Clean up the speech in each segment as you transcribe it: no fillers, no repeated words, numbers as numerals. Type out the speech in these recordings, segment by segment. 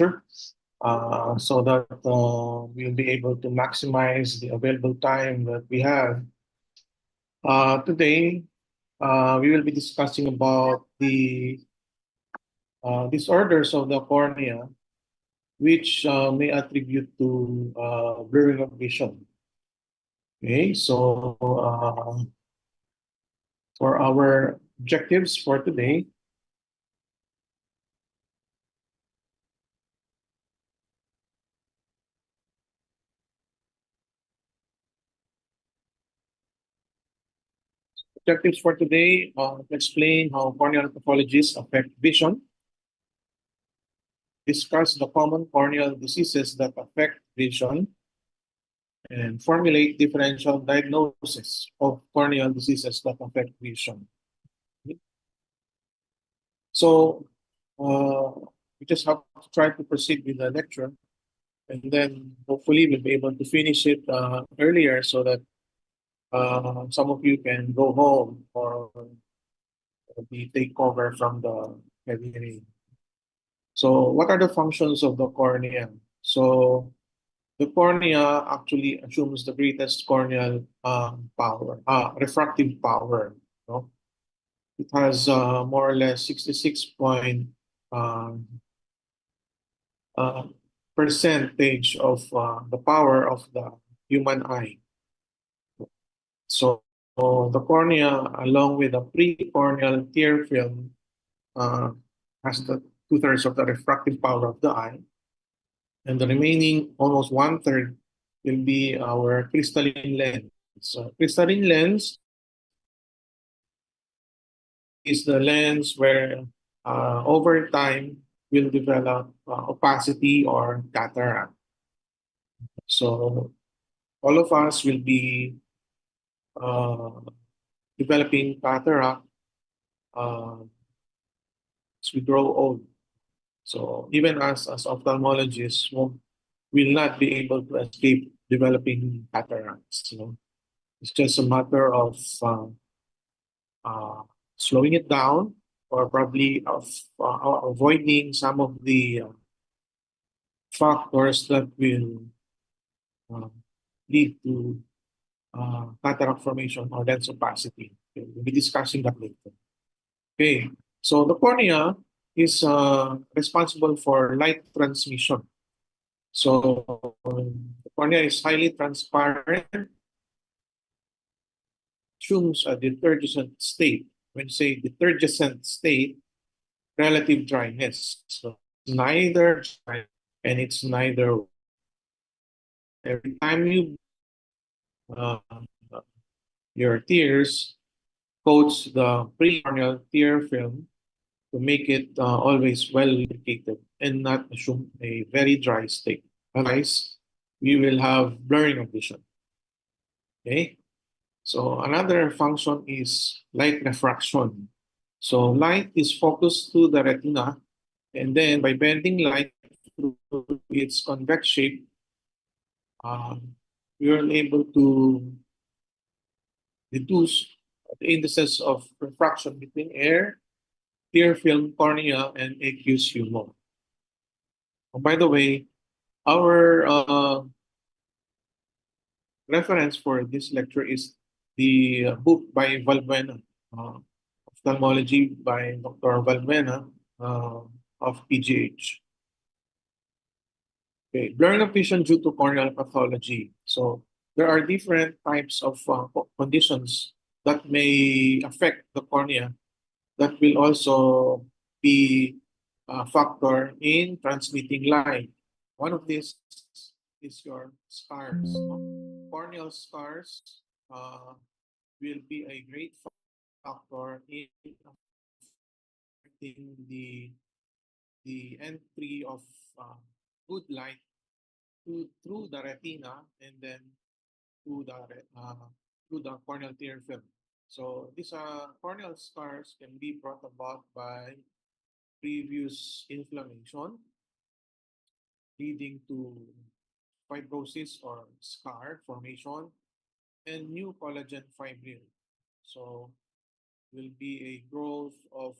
lecture so that we'll be able to maximize the available time that we have. Today, we will be discussing about the disorders of the cornea, which may attribute to blurring of vision. Okay, so for our objectives for today, explain how corneal pathologies affect vision, discuss the common corneal diseases that affect vision, and formulate differential diagnosis of corneal diseases that affect vision. So we just have to try to proceed with the lecture, and then hopefully we'll be able to finish it earlier so that some of you can go home or be take over from the heavy rain. So what are the functions of the cornea? So the cornea actually assumes the greatest corneal power, refractive power. No? It has more or less 66 um, uh, percentage of the power of the human eye. So the cornea, along with the precorneal tear film, has the 2/3 of the refractive power of the eye, and the remaining almost 1/3 will be our crystalline lens. So crystalline lens is the lens where over time will develop opacity or cataract. So all of us will be uh, developing cataract as we grow old. So even as ophthalmologists, will not be able to escape developing cataracts. You know? It's just a matter of uh, slowing it down or probably of avoiding some of the factors that will uh, lead to cataract formation or lens opacity. Okay, we'll be discussing that later. Okay, so the cornea is responsible for light transmission. So the cornea is highly transparent, assumes a detergent state. When you say detergent state, relative dryness. So it's neither dry and it's neither. Every time you uh, your tears coats the precorneal tear film to make it always well lubricated and not assume a very dry state. Otherwise, we will have blurring of vision. Okay. So another function is light refraction. So light is focused to the retina, and then by bending light through its convex shape, we are able to reduce the indices of refraction between air, tear film, cornea, and aqueous humor. Oh, by the way, our reference for this lecture is the book by Valbuena, Ophthalmology by Dr. Valbuena of PGH. Okay, blurring of vision due to corneal pathology. So there are different types of conditions that may affect the cornea that will also be a factor in transmitting light. One of these is your scars. No? Corneal scars will be a great factor in affecting the entry of good light through the retina and then through the corneal tear film. So these corneal scars can be brought about by previous inflammation leading to fibrosis or scar formation and new collagen fibril. So will be a growth of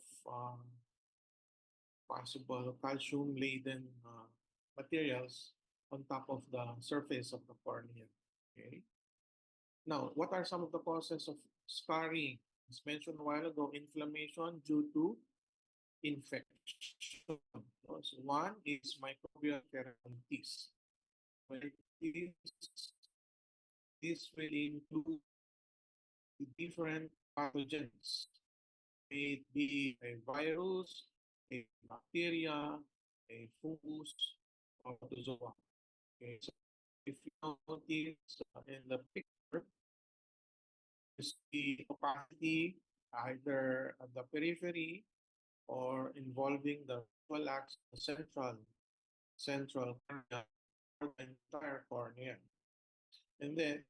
possible calcium-laden materials on top of the surface of the cornea. Okay. Now, what are some of the causes of scarring? As mentioned a while ago, inflammation due to infection. So one is microbial keratitis. Well, this will include the different pathogens. May it be a virus, a bacteria, a fungus, or protozoa. Okay, so if you notice in the picture, you see opacity either at the periphery or involving the visual axis, the central cornea, or the entire cornea. And then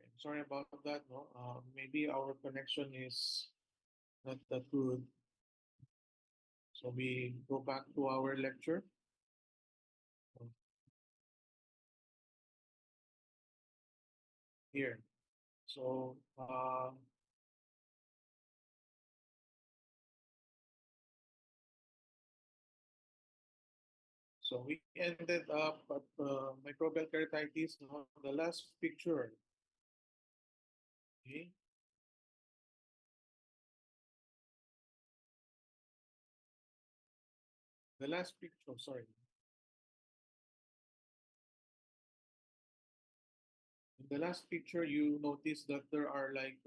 I'm sorry about that. No, maybe our connection is not that good. So we go back to our lecture. Here. So so we ended up at microbial keratitis. No, the last picture. Okay. The last picture. Sorry. In the last picture, you notice that there are like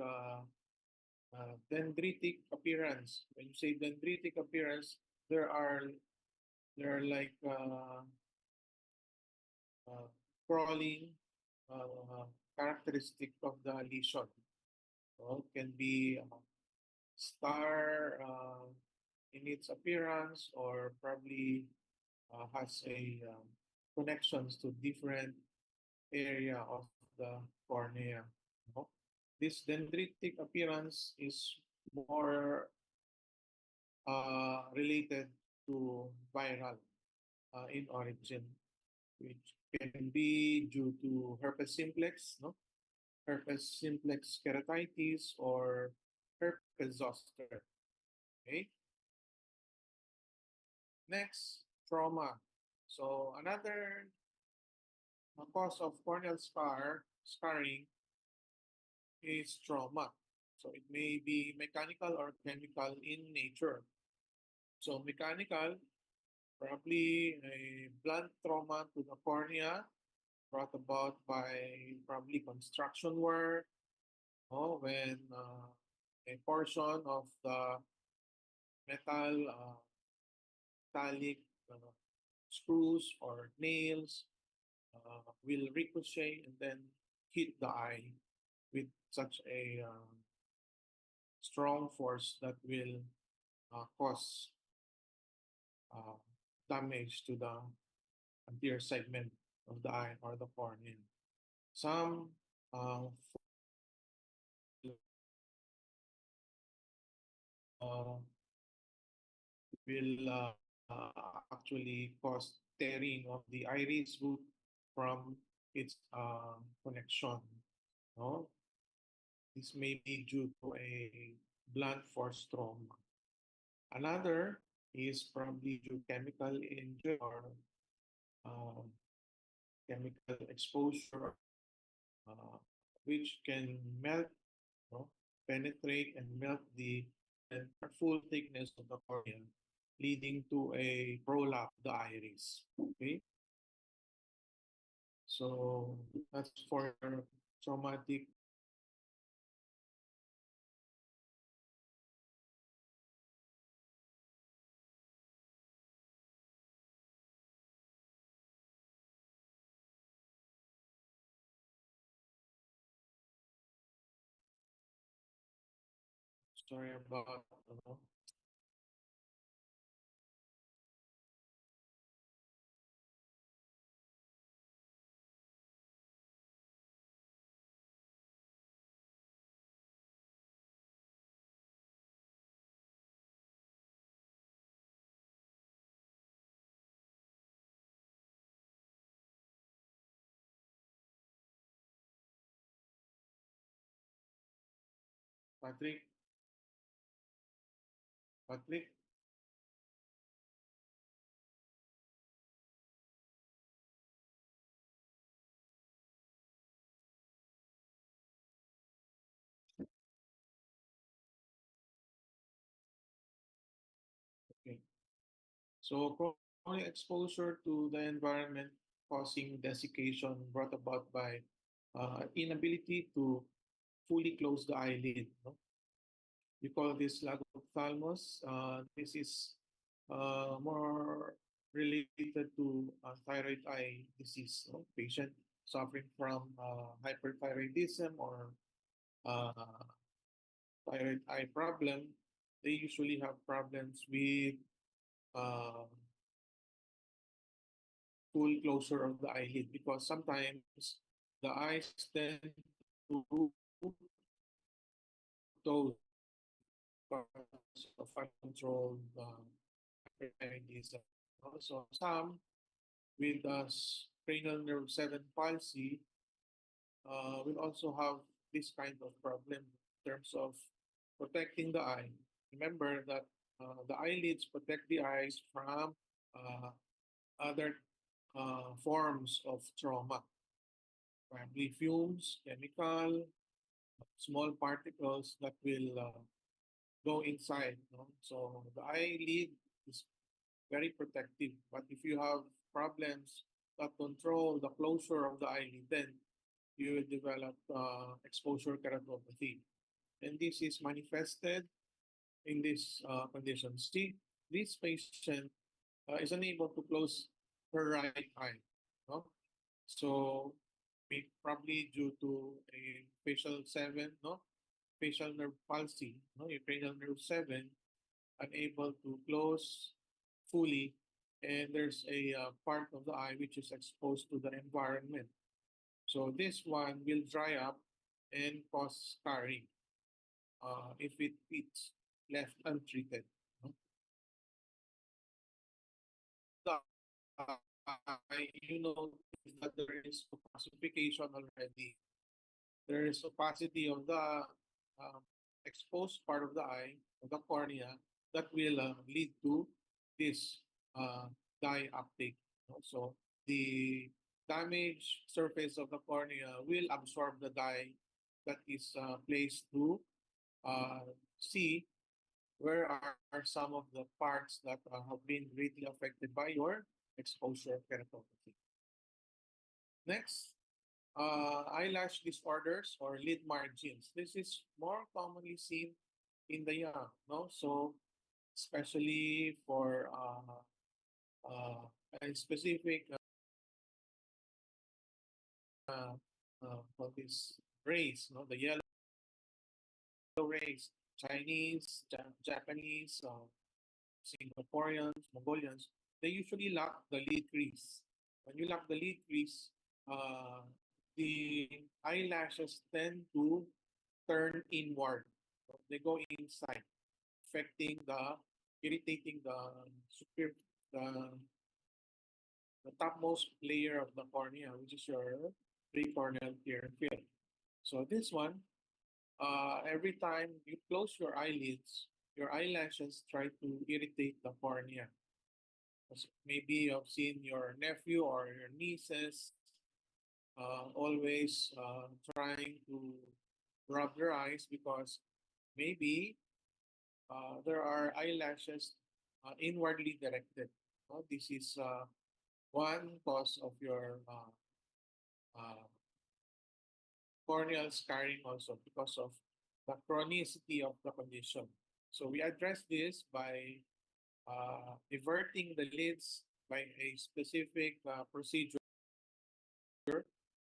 dendritic appearance. When you say dendritic appearance, there are like uh, crawling characteristic of the lesion. So it can be star in its appearance, or probably has a connections to different area of the cornea. No? This dendritic appearance is more related to viral in origin, which can be due to herpes simplex, no? Herpes simplex keratitis or herpes zoster. Okay. Next, trauma. So another cause of corneal scarring is trauma. So it may be mechanical or chemical in nature. So mechanical, probably a blunt trauma to the cornea brought about by probably construction work, when a portion of the metal, metallic screws or nails will ricochet and then hit the eye with such a strong force that will cause uh, damage to the anterior segment of the eye or the cornea. Some uh, will actually cause tearing of the iris root from its connection. No? This may be due to a blunt force trauma. Another is probably due to chemical injury or um, chemical exposure, uh, which can melt, no? Penetrate and melt the entire full thickness of the cornea, leading to a prolapse of the iris. Okay, so that's for traumatic. Sorry about Patrick. Patrick. Okay. So chronic exposure to the environment causing desiccation brought about by inability to fully close the eyelid. No? We call this lagophthalmos. This is more related to thyroid eye disease. No? Patient suffering from hyperthyroidism or uh, thyroid eye problem, they usually have problems with uh, full closure of the eyelid because sometimes the eyes tend to close because of uncontrolled hyperthyroidism. Also, some with cranial nerve 7 palsy will also have this kind of problem in terms of protecting the eye. Remember that the eyelids protect the eyes from uh, other forms of trauma, probably fumes, chemical, small particles that will go inside. No? So the eyelid is very protective. But if you have problems that control the closure of the eyelid, then you will develop exposure keratopathy. And this is manifested in this condition. See, this patient is unable to close her right eye. No? So probably due to a facial 7, no? Facial nerve palsy, no? Your cranial nerve 7 unable to close fully, and there's a part of the eye which is exposed to the environment. So this one will dry up and cause scarring if it's left untreated. No? The you know that there is opacification already. There is opacity of the exposed part of the eye, of the cornea, that will lead to this dye uptake. So the damaged surface of the cornea will absorb the dye that is placed to uh, see where are some of the parts that have been greatly affected by your exposure keratopathy. Next, eyelash disorders or lid margins. This is more commonly seen in the young, no? So especially for a specific for this race, no? The yellow race, Chinese, Japanese, Singaporeans, Mongolians, they usually lack the lid crease. When you lack the lid crease, uh, the eyelashes tend to turn inward. They go inside, affecting irritating the, the topmost layer of the cornea, which is your precorneal tear film. So this one, every time you close your eyelids, your eyelashes try to irritate the cornea. Maybe you've seen your nephew or your nieces always trying to rub their eyes because maybe there are eyelashes inwardly directed. This is one cause of your uh, corneal scarring also because of the chronicity of the condition. So we address this by everting the lids by a specific procedure,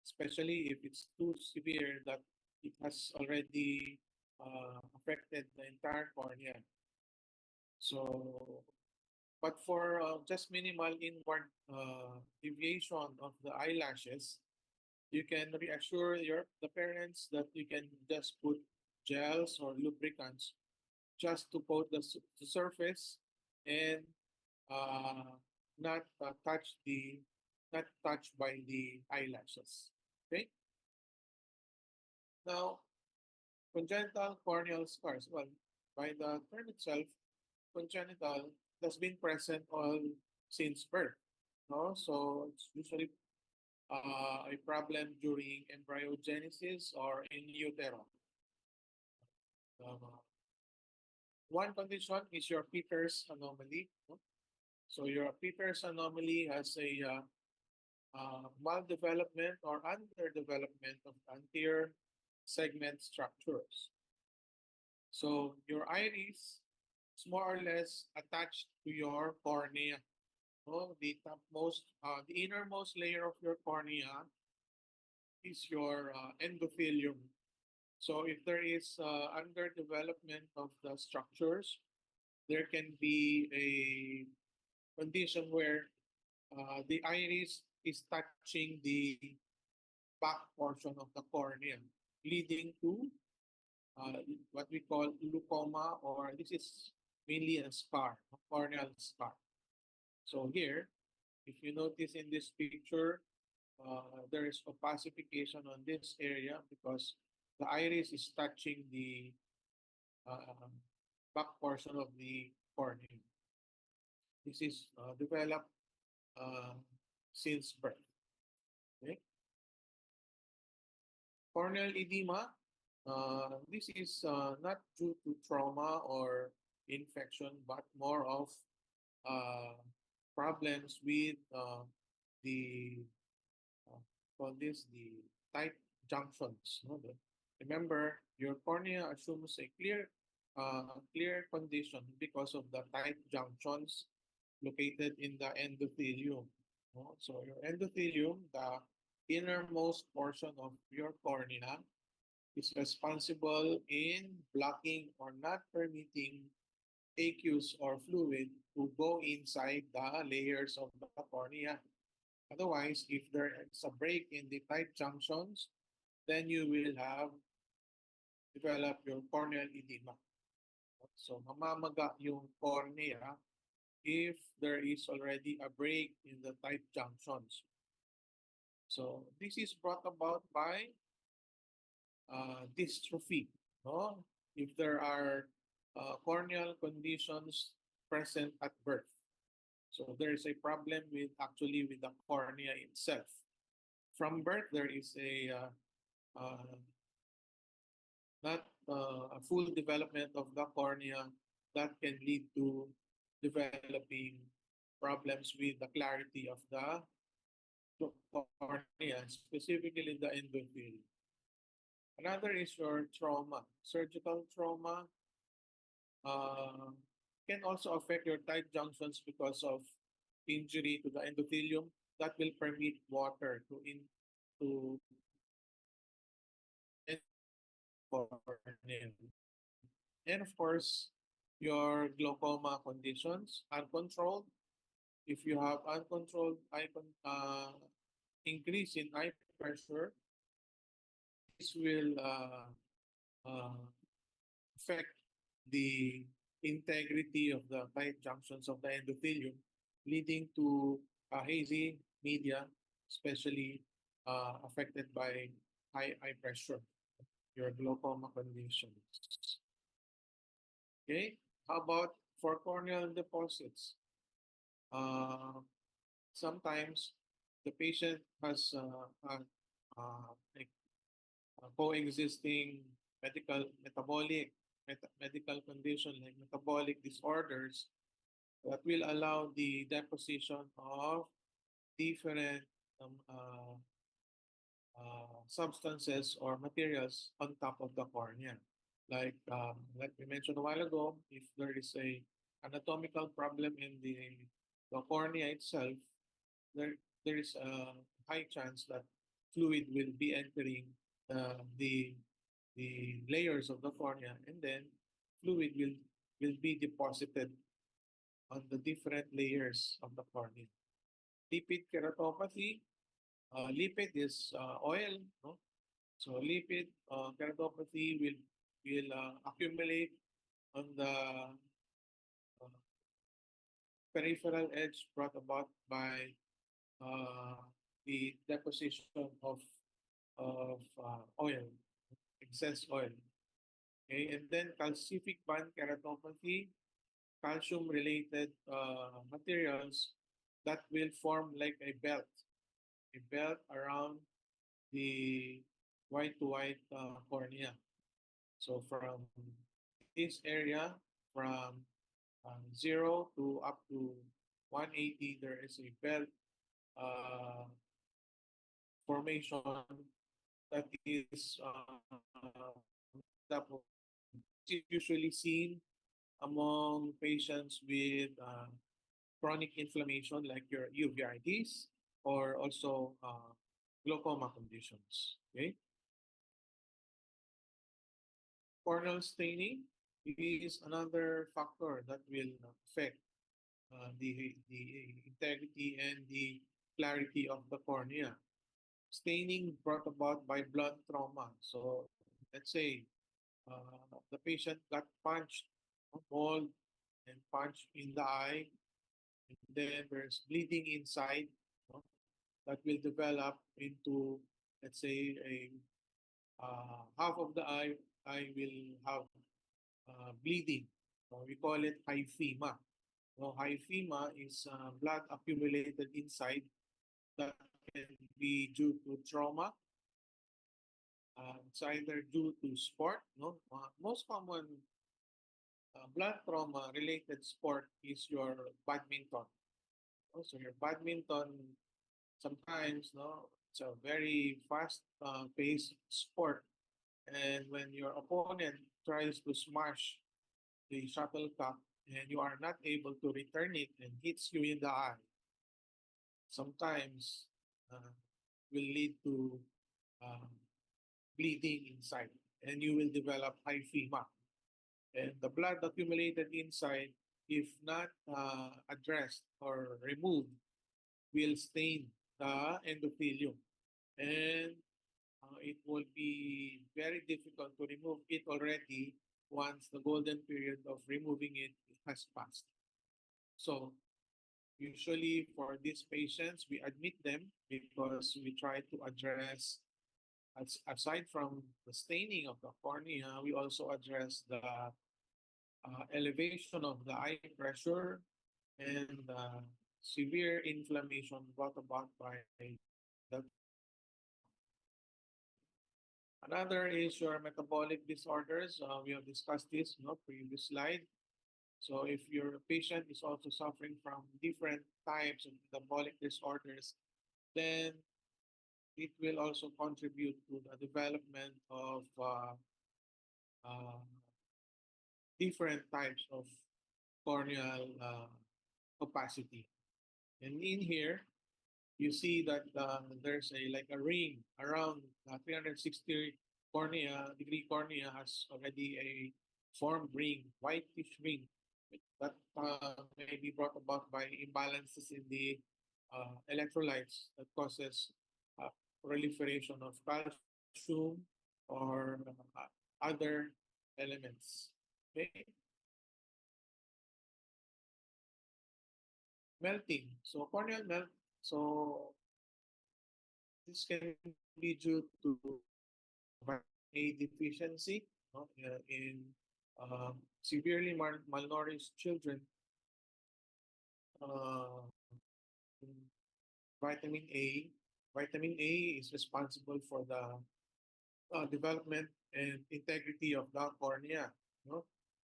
especially if it's too severe that it has already affected the entire cornea. So, but for just minimal inward deviation of the eyelashes, you can reassure the parents that you can just put gels or lubricants just to coat the surface and uh, not not touched by the eyelashes. Okay. Now, congenital corneal scars. Well, by the term itself, congenital has been present all since birth. No, so it's usually a problem during embryogenesis or in utero. Uh, One condition is your Peters anomaly. No? So your Peters anomaly has a maldevelopment or underdevelopment of anterior segment structures. So your iris is more or less attached to your cornea. No? The innermost layer of your cornea is your endothelium. So if there is underdevelopment of the structures, there can be a condition where the iris is touching the back portion of the cornea, leading to what we call glaucoma, or this is mainly a scar, a corneal scar. So here, if you notice in this picture, there is opacification on this area because the iris is touching the uh, back portion of the cornea. This is developed uh, since birth. Okay? Corneal edema, this is not due to trauma or infection, but more of uh, problems with the uh, call this the tight junctions. No? Remember, your cornea assumes a clear condition because of the tight junctions located in the endothelium. No? So your endothelium, the innermost portion of your cornea, is responsible in blocking or not permitting aqueous or fluid to go inside the layers of the cornea. Otherwise, if there is a break in the tight junctions, then you will have develop your corneal edema. So mamamaga yung cornea if there is already a break in the tight junctions. So this is brought about by dystrophy. No? If there are corneal conditions present at birth. So there is a problem with actually with the cornea itself. From birth, there is uh, not a full development of the cornea that can lead to developing problems with the clarity of the cornea, specifically the endothelium. Another is your trauma. Surgical trauma uh, can also affect your tight junctions because of injury to the endothelium that will permit water to cornea. And of course, your glaucoma conditions, uncontrolled. If you have uncontrolled increase in eye pressure, this will uh, affect the integrity of the tight junctions of the endothelium, leading to a hazy media, especially affected by high eye pressure, your glaucoma conditions. Okay, how about for corneal deposits? Uh, Sometimes the patient has like coexisting medical condition like metabolic disorders that will allow the deposition of different substances or materials on top of the cornea. Like we mentioned a while ago, if there is a anatomical problem in the cornea itself, there is a high chance that fluid will be entering the the layers of the cornea, and then fluid will be deposited on the different layers of the cornea. Lipid keratopathy, lipid is oil, no? So lipid keratopathy will accumulate on the peripheral edge brought about by uh, the deposition of oil, excess oil. Okay, and then calcific band keratopathy, calcium-related materials that will form like a belt around the white to white cornea. So from this area, from 0 to up to 180, there is a belt uh, formation that is usually seen among patients with chronic inflammation like your uveitis or also glaucoma conditions. Okay, corneal staining is another factor that will affect the integrity and the clarity of the cornea. Staining brought about by blood trauma. So let's say the patient got punched, mauled, and punched in the eye, and then there's bleeding inside, no, that will develop into, let's say, a half of the eye will have bleeding. So we call it hyphema. So hyphema is blood accumulated inside that can be due to trauma. It's either due to sport. No, most common blood trauma related sport is your badminton. So your badminton sometimes, no, it's a very fast paced sport, and when your opponent tries to smash the shuttlecock and you are not able to return it and hits you in the eye, sometimes will lead to um, bleeding inside, and you will develop hyphema. And the blood accumulated inside, if not addressed or removed, will stain the endothelium. And it will be very difficult to remove it already once the golden period of removing it has passed. So usually for these patients, we admit them because we try to address, aside from the staining of the cornea, we also address the elevation of the eye pressure and severe inflammation brought about by the. Another is your metabolic disorders. We have discussed this in the previous slide. So if your patient is also suffering from different types of metabolic disorders, then it will also contribute to the development of uh, different types of corneal opacity. And in here, you see that there's a like a ring around 360 degree cornea has already a formed ring, whitish ring that may be brought about by imbalances in the electrolytes that causes uh, proliferation of calcium or other elements. Okay, melting. So corneal melt. So this can be due to vitamin A deficiency, no, in severely malnourished children. Uh, vitamin A. Vitamin A is responsible for the development and integrity of the cornea. No?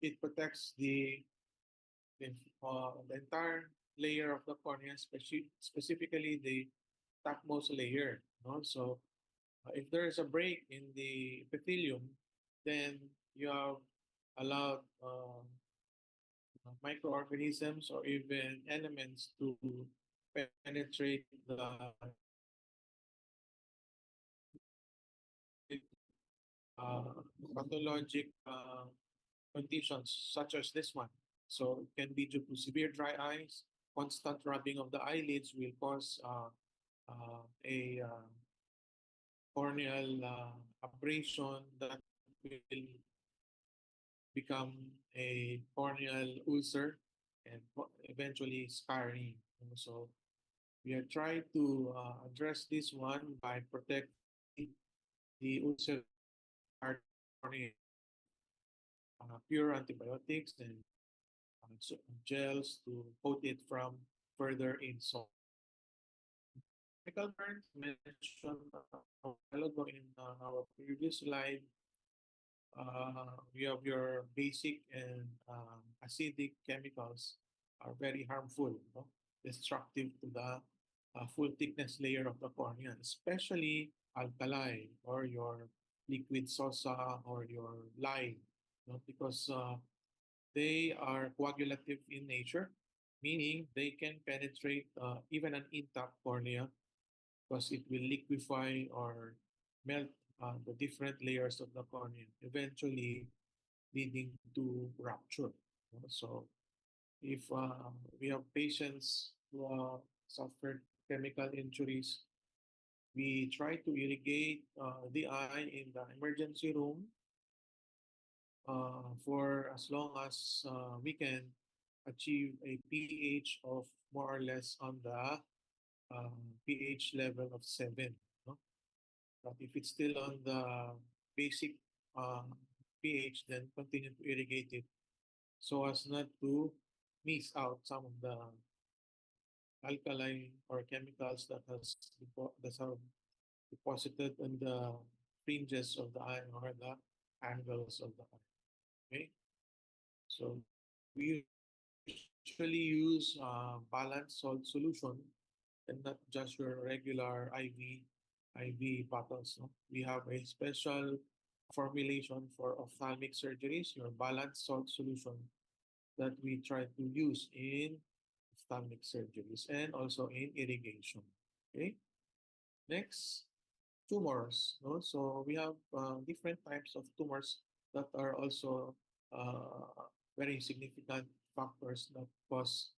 It protects the entire layer of the cornea, specifically the topmost layer. No? So if there is a break in the epithelium, then you have allowed microorganisms or even elements to penetrate the pathologic conditions such as this one. So it can be due to severe dry eyes. Constant rubbing of the eyelids will cause a corneal abrasion that will become a corneal ulcer and eventually scarring. So we are trying to address this one by protecting the ulcer cornea, pure antibiotics and gels to coat it from further insult. Chemical burns mentioned a while ago in our previous slide. You have your basic and acidic chemicals are very harmful, no? Destructive to the full thickness layer of the cornea, especially alkali or your liquid sosa or your lye, no? Because they are coagulative in nature, meaning they can penetrate even an intact cornea because it will liquefy or melt the different layers of the cornea, eventually leading to rupture. So if we have patients who suffered chemical injuries, we try to irrigate the eye in the emergency room for as long as we can achieve a pH of more or less on the pH level of 7. No? But if it's still on the basic uh, pH, then continue to irrigate it so as not to miss out some of the alkaline or chemicals that have deposited on the fringes of the eye or the angles of the eye. Okay, so we usually use balanced salt solution and not just your regular IV bottles. No? We have a special formulation for ophthalmic surgeries, your balanced salt solution that we try to use in ophthalmic surgeries and also in irrigation. Okay. Next, tumors. No? So we have different types of tumors that are also very significant factors that cause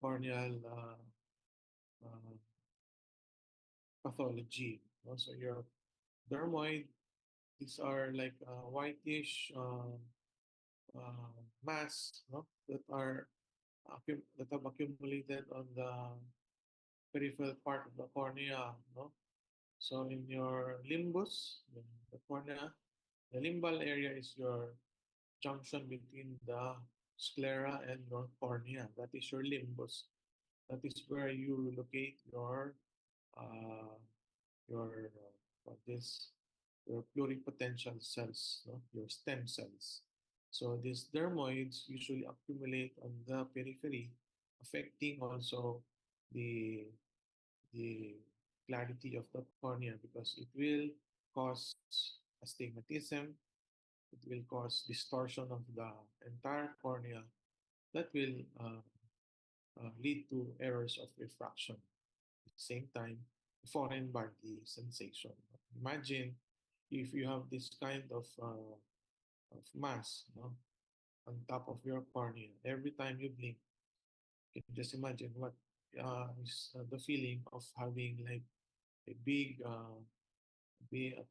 corneal uh, pathology. No? So your dermoid, these are like whitish mass, no? that are that have accumulated on the peripheral part of the cornea. No? So in your limbus, the cornea, the limbal area is your junction between the sclera and your cornea. That is your limbus. That is where you locate uh, your what is your pluripotential cells, no? Your stem cells. So these dermoids usually accumulate on the periphery, affecting also the the clarity of the cornea because it will cause astigmatism, it will cause distortion of the entire cornea that will lead to errors of refraction. At the same time, foreign body sensation. Imagine if you have this kind of mass, no, on top of your cornea. Every time you blink, you can just imagine what is the feeling of having like a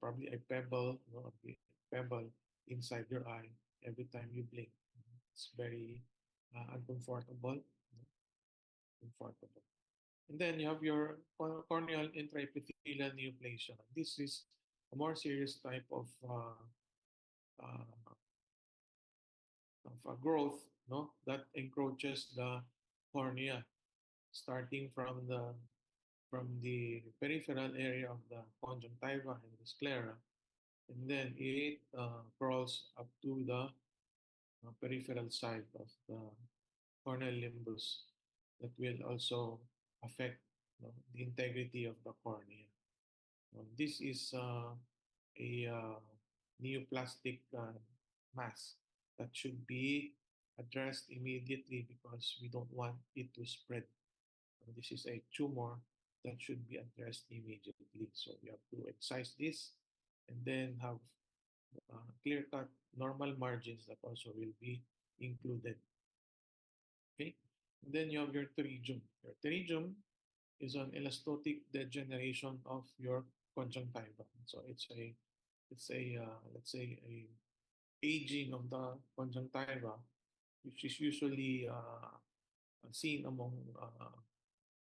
probably a pebble, you know, a big pebble inside your eye every time you blink. It's very uncomfortable, comfortable. And then you have your corneal intraepithelial neoplasia. This is a more serious type uh, of a growth, no, that encroaches the cornea, starting from the peripheral area of the conjunctiva and the sclera, and then it crawls up to the peripheral side of the corneal limbus that will also affect, you know, the integrity of the cornea. This is a neoplastic mass that should be addressed immediately because we don't want it to spread. This is a tumor that should be addressed immediately. So we have to excise this and then have clear-cut normal margins that also will be included. Okay. And then you have your pterygium. Your pterygium is an elastotic degeneration of your conjunctiva. So it's a let's say a aging of the conjunctiva, which is usually seen among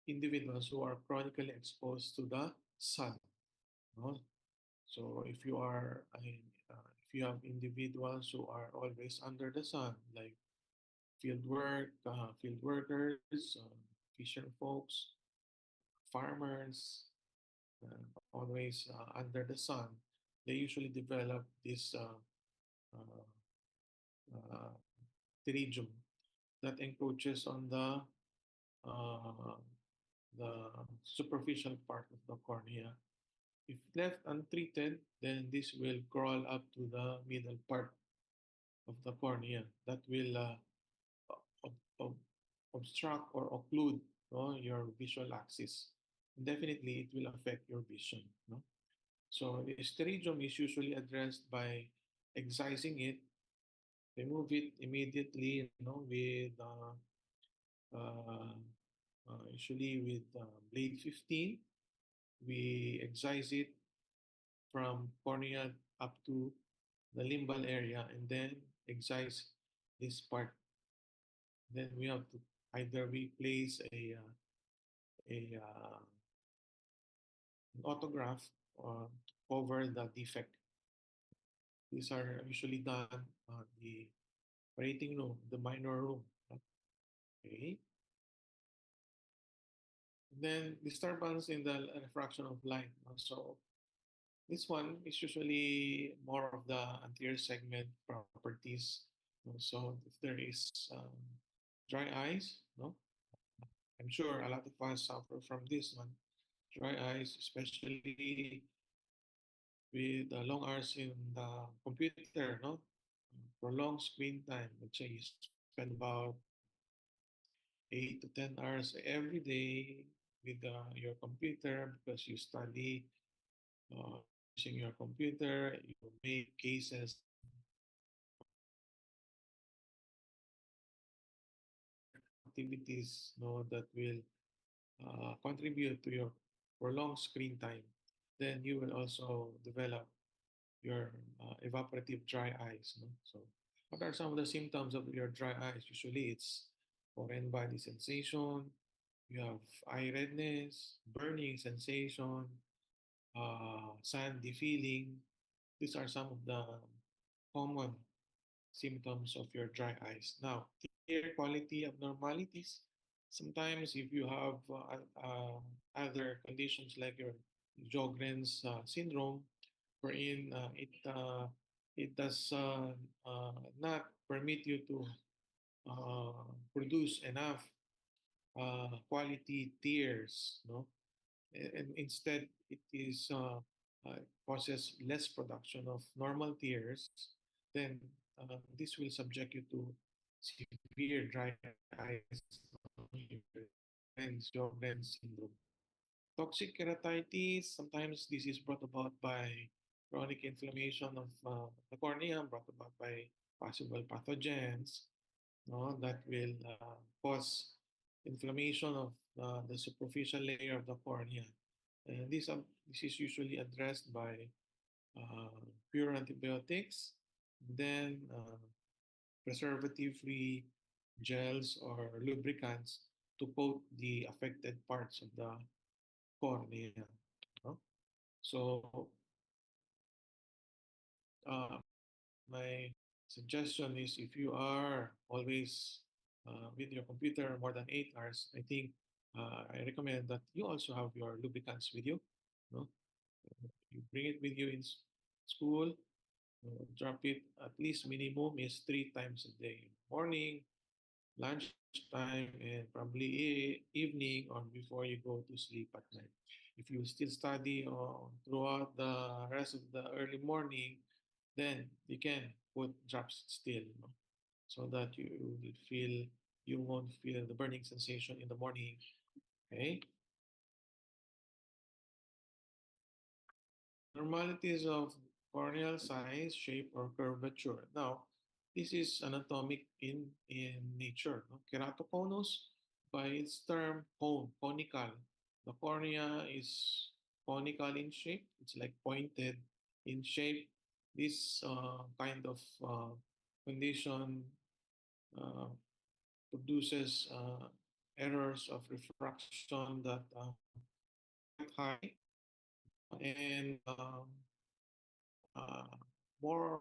individuals who are chronically exposed to the sun. No? So if you have individuals who are always under the sun, like field workers, fisher folks, farmers, always under the sun, they usually develop this uh, uh, pterygium that encroaches on uh, the superficial part of the cornea. If left untreated, then this will crawl up to the middle part of the cornea that will ob- ob- obstruct or occlude, no, your visual axis. Definitely, it will affect your vision. No? So the pterygium is usually addressed by excising it, remove it immediately, with uh, usually with blade 15. We excise it from cornea up to the limbal area and then excise this part. Then we have to either we place an autograph to cover the defect. These are usually done on the operating room, the minor room. Okay. Then disturbance in the refraction of light. So this one is usually more of the anterior segment properties. So if there is dry eyes, no, I'm sure a lot of us suffer from this one. Dry eyes, especially with the long hours in the computer, no, prolonged screen time. Let's say you spend about 8 to 10 hours every day with your computer because you study using your computer, you make cases, activities, that will contribute to your prolonged screen time. Then you will also develop your evaporative dry eyes. No? So, what are some of the symptoms of your dry eyes? Usually, it's foreign body sensation. You have eye redness, burning sensation, sandy feeling. These are some of the common symptoms of your dry eyes. Now, tear quality abnormalities. Sometimes, if you have other conditions like your Sjogren's syndrome, wherein it does not permit you to produce enough quality tears, no, and instead it is causes less production of normal tears, then this will subject you to severe dry eyes, and Sjogren's syndrome. Toxic keratitis, sometimes this is brought about by chronic inflammation of the cornea, brought about by possible pathogens, no, that will cause inflammation of the superficial layer of the cornea. And this is usually addressed by uh, pure antibiotics, then preservative-free gels or lubricants to coat the affected parts of the cornea. No? So uh, my suggestion is if you are always with your computer more than 8 hours, I think I recommend that you also have your lubricants with you. No? You bring it with you in school, drop it at least minimum is 3 times a day. Morning, lunchtime, and probably evening or before you go to sleep at night. If you still study throughout the rest of the early morning, then you can put drops still, so that you won't feel the burning sensation in the morning. Okay. Normalities of corneal size, shape, or curvature. Now, this is anatomic in nature. No? Keratoconus, by its term, conical. The cornea is conical in shape. It's like pointed in shape. This kind of condition uh, produces errors of refraction that quite high and uh, more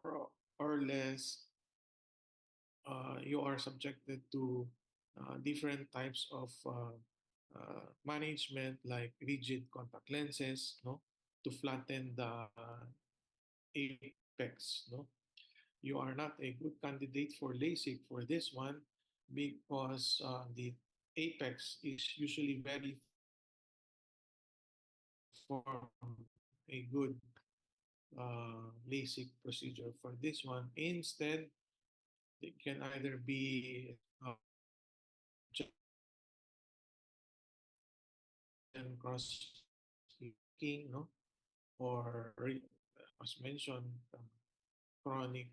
or less you are subjected to different types of management like rigid contact lenses, no, to flatten the apex, no. You are not a good candidate for LASIK for this one because the apex is usually very to perform a good LASIK procedure for this one. Instead, it can either be just and cross linking, no, or as mentioned, chronic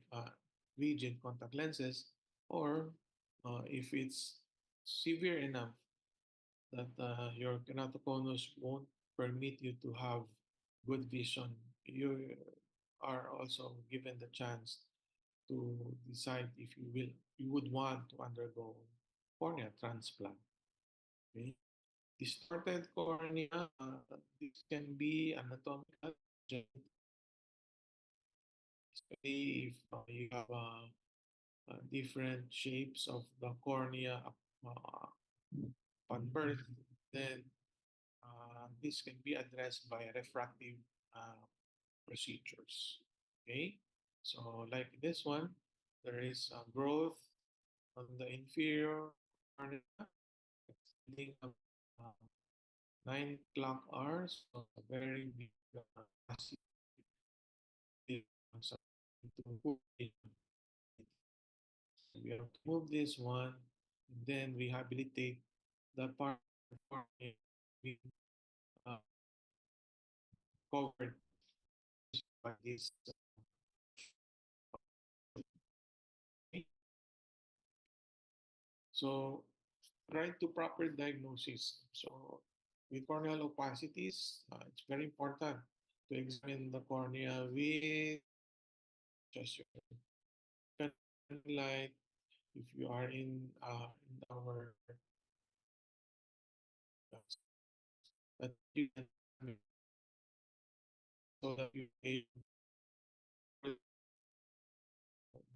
rigid contact lenses, or if it's severe enough that your keratoconus won't permit you to have good vision, you are also given the chance to decide if you would want to undergo cornea transplant. Okay? Distorted cornea, this can be anatomical, especially if you have different shapes of the cornea uh, upon birth, then this can be addressed by refractive uh, procedures. Okay, so like this one, there is growth on the inferior cornea, extending up uh, 9 clock hours, so a very big massive to poor vision. So we have to move this one, and then rehabilitate the part of the cornea we uh, covered by this. So, right to proper diagnosis. So, with corneal opacities, it's very important to examine the cornea with just your light. If you are in our that you can so that you able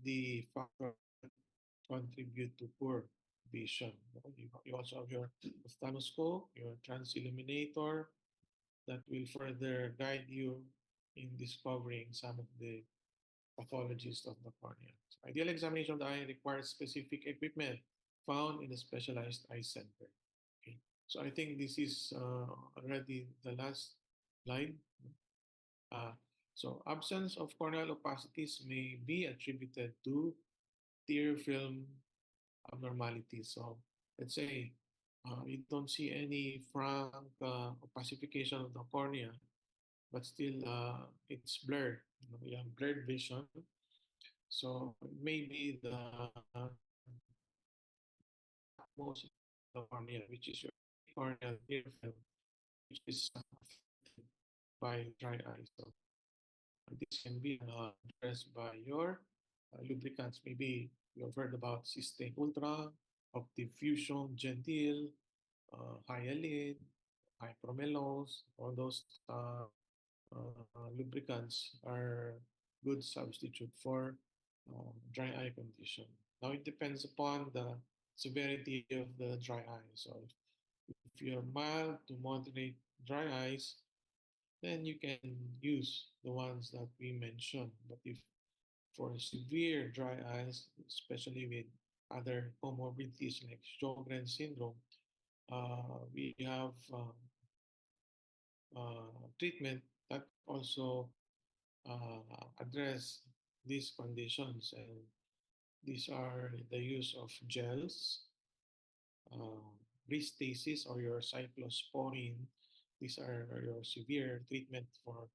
the factor that contribute to poor vision. You also have your ophthalmoscope, your transilluminator that will further guide you in discovering some of the pathologies of the cornea. So ideal examination of the eye requires specific equipment found in a specialized eye center. Okay. So I think this is already the last slide. Uh, so absence of corneal opacities may be attributed to tear film abnormalities. So let's say you don't see any frank opacification of the cornea, but still it's blurred. You know, you have blurred vision. So maybe the most of the cornea, which is your corneal tear film, which is affected by dry eye. So this can be addressed by your lubricants. Maybe you've heard about Systane Ultra, Optifusion Gentil, Hyalin, Hypromelos. All those lubricants are good substitute for dry eye condition. Now it depends upon the severity of the dry eye. So if you have mild to moderate dry eyes, then you can use the ones that we mentioned. But if for severe dry eyes, especially with other comorbidities like Sjogren syndrome, we have treatment that also address these conditions. And these are the use of gels, uh, Ristasis or your cyclosporine. These are your severe treatment for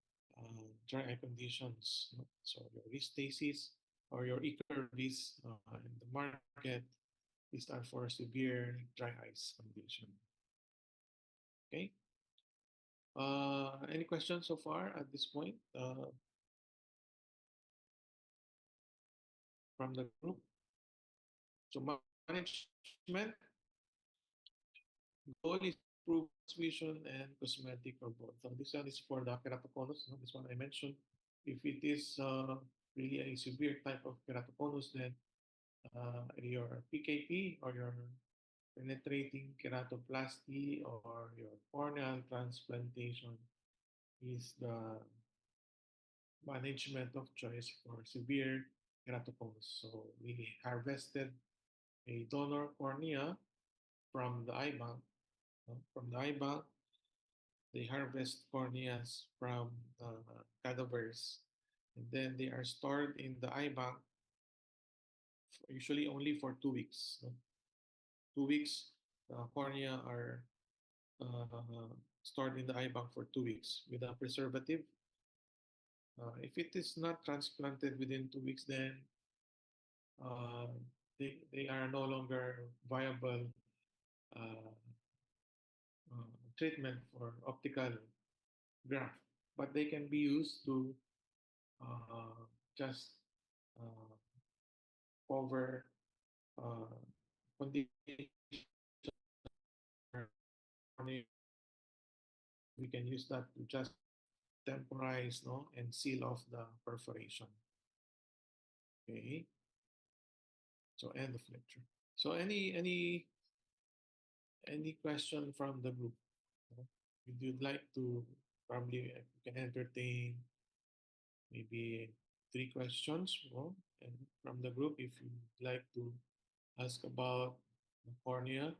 dry eye conditions. No? So your Restasis or your Icurvis in the market, these are for severe dry eyes condition. Okay. Any questions so far at this point from the group? So management goal is to improve vision and cosmetic or both. So this one is for the keratoconus. No? This one I mentioned. If it is really a severe type of keratoconus, then your PKP or your penetrating keratoplasty or your corneal transplantation is the management of choice for severe keratoconus. So we harvested a donor cornea from the eye bank. From the eye bank, they harvest corneas from cadavers, and then they are stored in the eye bank, usually only for 2 weeks. 2 weeks, the cornea are stored in the eye bank for 2 weeks with a preservative. If it is not transplanted within 2 weeks, then uh, they are no longer viable uh, treatment for optical graft, but they can be used to just uh, cover condition. We can use that to just temporize, no, and seal off the perforation. Okay. So end of lecture. So any question from the group? No? If you'd like to, probably you can entertain maybe 3 questions, and from the group if you'd like to ask about the cornea